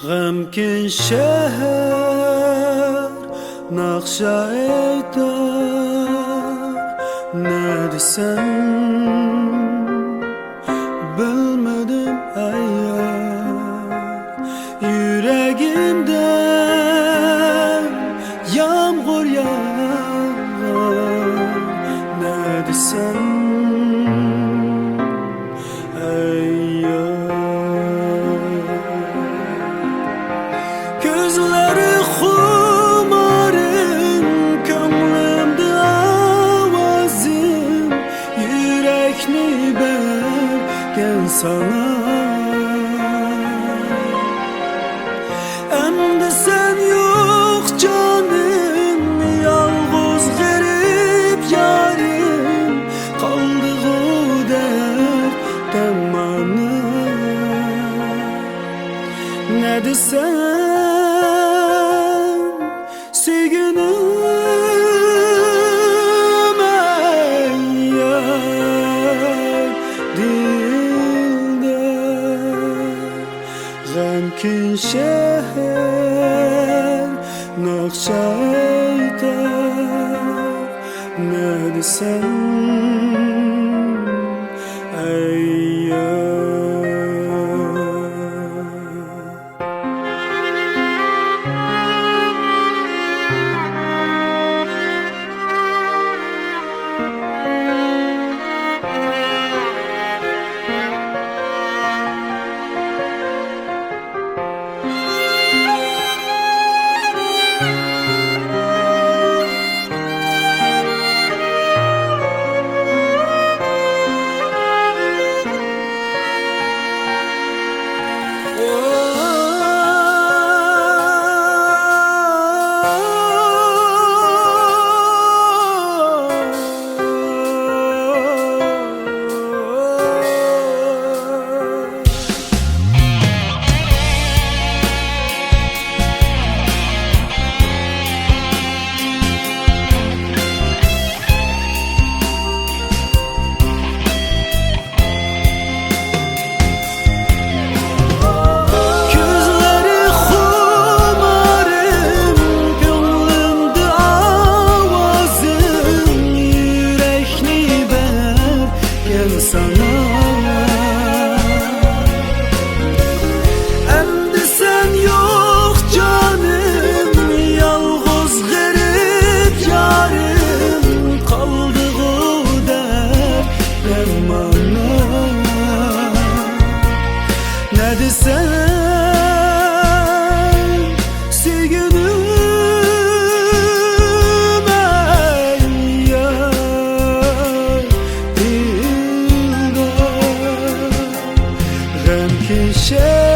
G'amkin shahar naqsha aytar, ne desem bilmedim ayar. Yüreğimde yağmur yağar, ne desem gözleri xumarım, kömrümde avazım, yürekni bergen sana. Emdi sen yok canım, yalğız garip yarim, kaldı o dertten bana. Ne desem sevgilim eyyar dilde. G'amkin shahar naqsha aytar, ne desem eyyar. Emdi sen yok canım, yalğız garip yarim, kaldı o dermana. Ne desem sevgilim eyyar dilde. G'amkin shahar